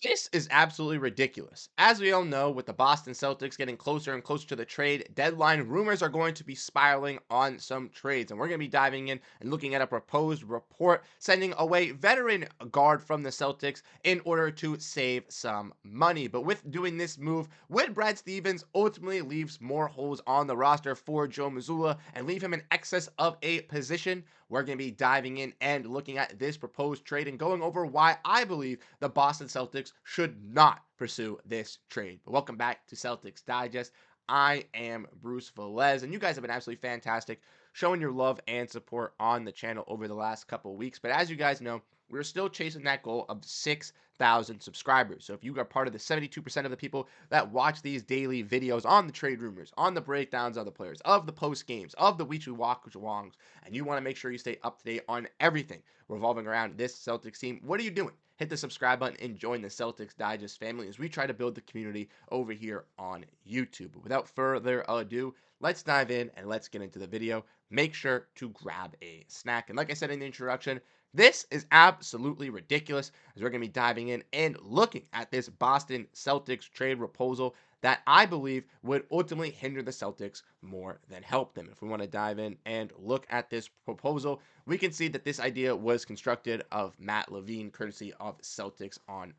This is absolutely ridiculous. As we all know, with the Boston Celtics getting closer and closer to the trade deadline, rumors are going to be spiraling on some trades. And we're going to be diving in and looking at a proposed report sending away veteran guard from the Celtics in order to save some money. But with doing this move, would Brad Stevens ultimately leaves more holes on the roster for Joe Mazzulla and leave him in excess of a position? We're going to be diving in and looking at this proposed trade and going over why I believe the Boston Celtics should not pursue this trade. But welcome back to Celtics Digest. I am Bruce Velez, and you guys have been absolutely fantastic showing your love and support on the channel over the last couple of weeks. But as you guys know, we're still chasing that goal of 6,000 subscribers. So if you are part of the 72% of the people that watch these daily videos on the trade rumors, on the breakdowns of the players, of the post games, of the weekly walk alongs, and you want to make sure you stay up to date on everything revolving around this Celtics team, what are you doing? Hit the subscribe button and join the Celtics Digest family as we try to build the community over here on YouTube. But without further ado, let's dive in and let's get into the video. Make sure to grab a snack. And like I said in the introduction, this is absolutely ridiculous as we're going to be diving in and looking at this Boston Celtics trade proposal that I believe would ultimately hinder the Celtics more than help them. If we want to dive in and look at this proposal, we can see that this idea was constructed of Matt Levine, courtesy of Celtics on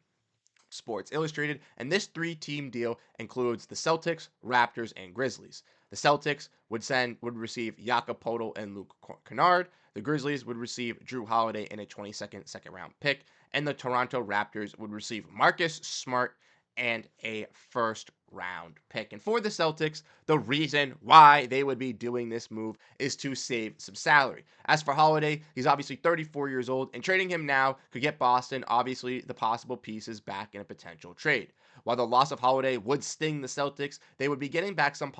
Sports Illustrated, and this three-team deal includes the Celtics, Raptors, and Grizzlies. The Celtics would receive Jakob Poeltl and Luke Kennard. The Grizzlies would receive Jrue Holiday and a 22nd second-round pick, and the Toronto Raptors would receive Marcus Smart and a first round pick. And for the Celtics, the reason why they would be doing this move is to save some salary. As for Holiday, he's obviously 34 years old, and trading him now could get Boston, obviously, the possible pieces back in a potential trade. While the loss of Holiday would sting the Celtics, they would be getting back some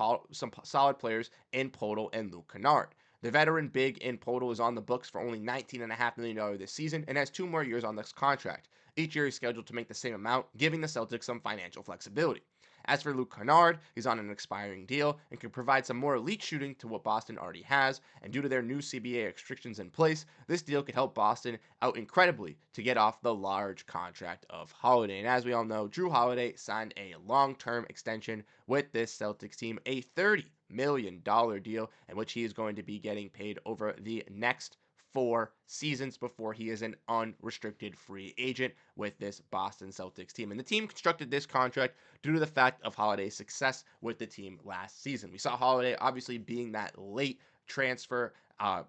solid players in Poeltl and Luke Kennard. The veteran big in Poeltl is on the books for only $19.5 million this season and has 2 more years on this contract. Each year is scheduled to make the same amount, giving the Celtics some financial flexibility. As for Luke Kennard, he's on an expiring deal and can provide some more elite shooting to what Boston already has, and due to their new CBA restrictions in place, this deal could help Boston out incredibly to get off the large contract of Holiday. And as we all know, Jrue Holiday signed a long-term extension with this Celtics team, a $30 million deal in which he is going to be getting paid over the next 4 seasons before he is an unrestricted free agent with this Boston Celtics team. And the team constructed this contract due to the fact of Holiday's success with the team last season. We saw Holiday obviously being that late transfer,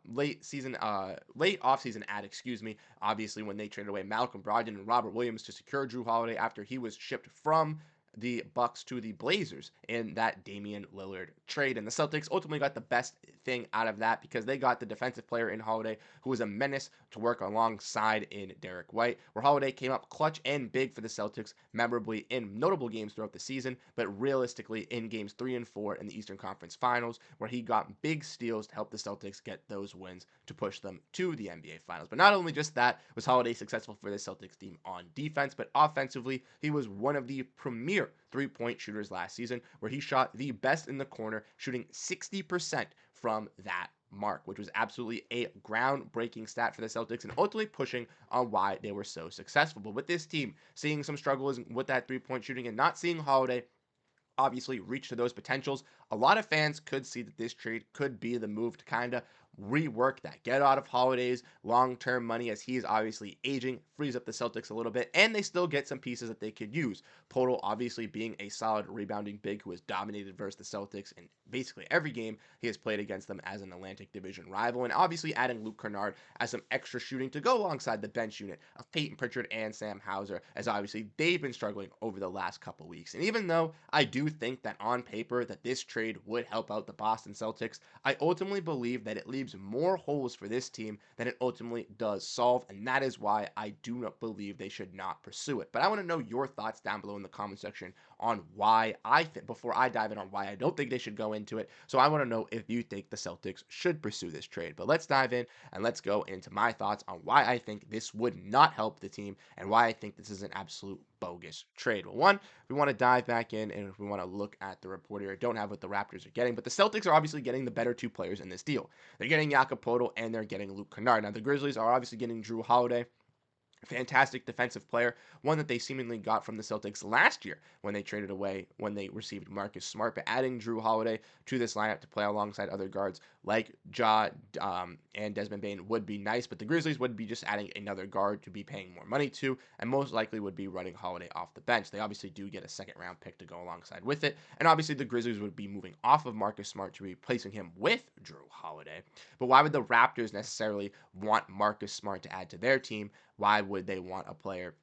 late offseason ad, obviously when they traded away Malcolm Brogdon and Robert Williams to secure Jrue Holiday after he was shipped from the Bucks to the Blazers in that Damian Lillard trade. And the Celtics ultimately got the best thing out of that because they got the defensive player in Holiday who was a menace to work alongside in Derrick White, where Holiday came up clutch and big for the Celtics, memorably in notable games throughout the season, but realistically in games 3 and 4 in the Eastern Conference Finals, where he got big steals to help the Celtics get those wins to push them to the NBA Finals. But not only just that was Holiday successful for the Celtics team on defense, but offensively, he was one of the premier three-point shooters last season, where he shot the best in the corner, shooting 60% from that mark, which was absolutely a groundbreaking stat for the Celtics and ultimately pushing on why they were so successful. But with this team seeing some struggles with that three-point shooting and not seeing Holiday obviously reach to those potentials, a lot of fans could see that this trade could be the move to kind of rework that. Get out of Holiday's long-term money as he is obviously aging, frees up the Celtics a little bit, and they still get some pieces that they could use. Poeltl obviously being a solid rebounding big who has dominated versus the Celtics in basically every game he has played against them as an Atlantic Division rival, and obviously adding Luke Kennard as some extra shooting to go alongside the bench unit of Peyton Pritchard and Sam Hauser, as obviously they've been struggling over the last couple weeks. And even though I do think that on paper that this trade would help out the Boston Celtics, I ultimately believe that it leaves more holes for this team than it ultimately does solve, and that is why I do not believe they should not pursue it. But I want to know your thoughts down below in the comment section on why I think, before I dive in on why I don't think they should go into it. So I want to know if you think the Celtics should pursue this trade. But let's dive in and let's go into my thoughts on why I think this would not help the team and why I think this is an absolute bogus trade. Well, one, we want to dive back in and if we want to look at the report here, I don't have what the Raptors are getting, but the Celtics are obviously getting the better two players in this deal. They're getting Jakob Poeltl and they're getting Luke Kennard. Now, the Grizzlies are obviously getting Jrue Holiday Fantastic defensive player, one that they seemingly got from the Celtics last year when they traded away when they received Marcus Smart. But adding Jrue Holiday to this lineup to play alongside other guards like and Desmond Bane would be nice. But the Grizzlies would be just adding another guard to be paying more money to, and most likely would be running Holiday off the bench. They obviously do get a second round pick to go alongside with it, and obviously the Grizzlies would be moving off of Marcus Smart to be replacing him with Jrue Holiday. But why would the Raptors necessarily want Marcus Smart to add to their team? Why would they want a player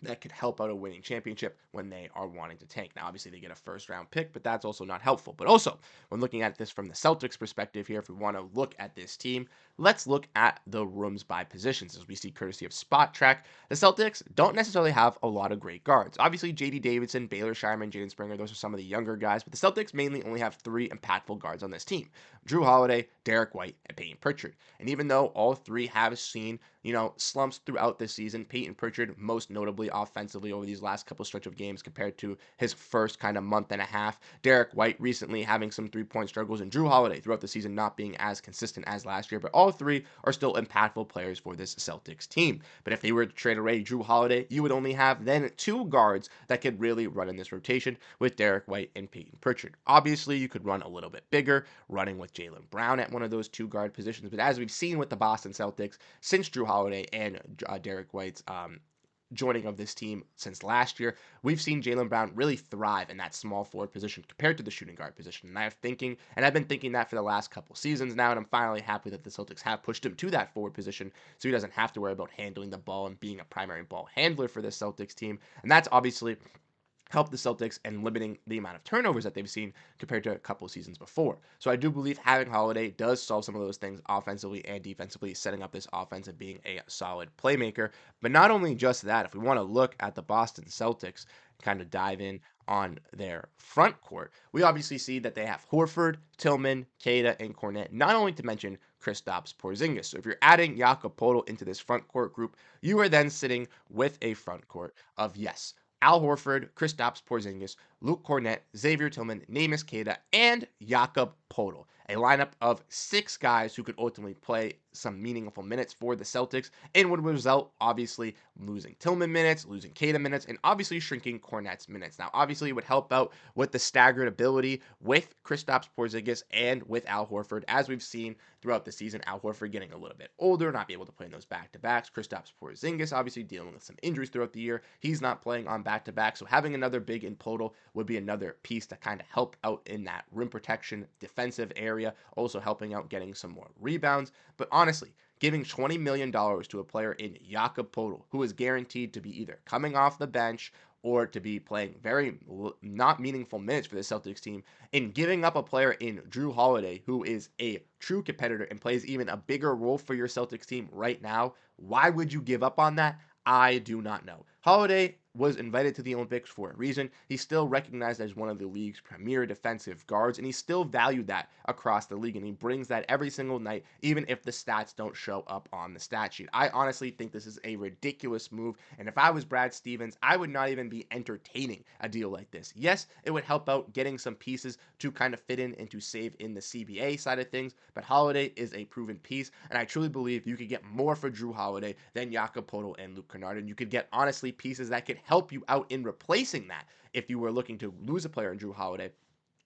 that could help out a winning championship when they are wanting to tank? Now, obviously, they get a first round pick, but that's also not helpful. But also, when looking at this from the Celtics perspective here, if we want to look at this team, let's look at the rooms by positions. As we see courtesy of Spot Track, the Celtics don't necessarily have a lot of great guards. Obviously, J.D. Davidson, Baylor Shireman, Jaden Springer, those are some of the younger guys, but the Celtics mainly only have three impactful guards on this team: Jrue Holiday, Derrick White, and Peyton Pritchard. And even though all three have seen slumps throughout this season, Peyton Pritchard most notably offensively over these last couple stretch of games compared to his first kind of month and a half. Derrick White recently having some three-point struggles, and Jrue Holiday throughout the season not being as consistent as last year, but all three are still impactful players for this Celtics team. But if they were to trade away Jrue Holiday, you would only have then two guards that could really run in this rotation with Derrick White and Peyton Pritchard. Obviously, you could run a little bit bigger, running with Jaylen Brown at one of those two guard positions, but as we've seen with the Boston Celtics, since Jrue Holiday and Derrick White's joining of this team since last year, we've seen Jaylen Brown really thrive in that small forward position compared to the shooting guard position. And I've been thinking that for the last couple seasons now, and I'm finally happy that the Celtics have pushed him to that forward position so he doesn't have to worry about handling the ball and being a primary ball handler for this Celtics team. And that's obviously help the Celtics and limiting the amount of turnovers that they've seen compared to a couple seasons before. So I do believe having Holiday does solve some of those things offensively and defensively, setting up this offense and being a solid playmaker. But not only just that, if we want to look at the Boston Celtics, kind of dive in on their front court, we obviously see that they have Horford, Tillman, Queta, and Kornet, not only to mention Kristaps Porziņģis. So if you're adding Jakob Poeltl into this front court group, you are then sitting with a front court of, yes, Al Horford, Kristaps Porziņģis, Luke Kornet, Xavier Tillman, Neemias Queta, and Jakob Poeltl. A lineup of 6 guys who could ultimately play some meaningful minutes for the Celtics and would result, obviously, losing Tillman minutes, losing Queta minutes, and obviously shrinking Kornet's minutes. Now, obviously, it would help out with the staggered ability with Kristaps Porziņģis and with Al Horford, as we've seen throughout the season. Al Horford getting a little bit older, not be able to play in those back-to-backs. Kristaps Porziņģis obviously dealing with some injuries throughout the year. He's not playing on back-to-back, so having another big in Poeltl would be another piece to kind of help out in that rim protection defensive area, also helping out getting some more rebounds. But honestly, giving $20 million to a player in Jakob Poeltl, who is guaranteed to be either coming off the bench or to be playing very not meaningful minutes for the Celtics team, and giving up a player in Jrue Holiday, who is a true competitor and plays even a bigger role for your Celtics team right now, why would you give up on that? I do not know. Holiday was invited to the Olympics for a reason. He's still recognized as one of the league's premier defensive guards, and he's still valued that across the league, and he brings that every single night, even if the stats don't show up on the stat sheet. I honestly think this is a ridiculous move, and if I was Brad Stevens, I would not even be entertaining a deal like this. Yes, it would help out getting some pieces to kind of fit in and to save in the CBA side of things, but Holiday is a proven piece, and I truly believe you could get more for Jrue Holiday than Jakob Poeltl and Luke Kennard, and you could get, honestly, pieces that could help you out in replacing that if you were looking to lose a player in Jrue Holiday,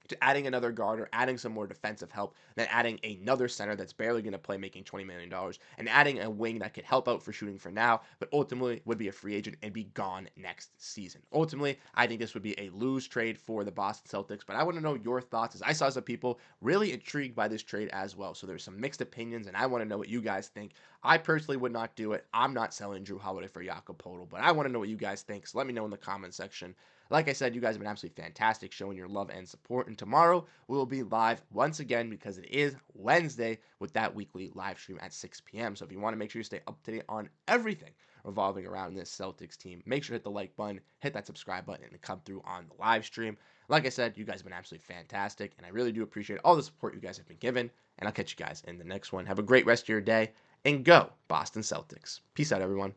to adding another guard or adding some more defensive help, then adding another center that's barely going to play making $20 million, and adding a wing that could help out for shooting for now, but ultimately would be a free agent and be gone next season. Ultimately, I think this would be a lose trade for the Boston Celtics, but I want to know your thoughts, as I saw some people really intrigued by this trade as well. So there's some mixed opinions, and I want to know what you guys think. I personally would not do it. I'm not selling Jrue Holiday for Jakob Poeltl, but I want to know what you guys think, so let me know in the comment section. Like I said, you guys have been absolutely fantastic showing your love and support. And tomorrow we will be live once again because it is Wednesday with that weekly live stream at 6 p.m. So if you want to make sure you stay up to date on everything revolving around this Celtics team, make sure to hit the like button, hit that subscribe button, and come through on the live stream. Like I said, you guys have been absolutely fantastic, and I really do appreciate all the support you guys have been given. And I'll catch you guys in the next one. Have a great rest of your day, and go Boston Celtics. Peace out, everyone.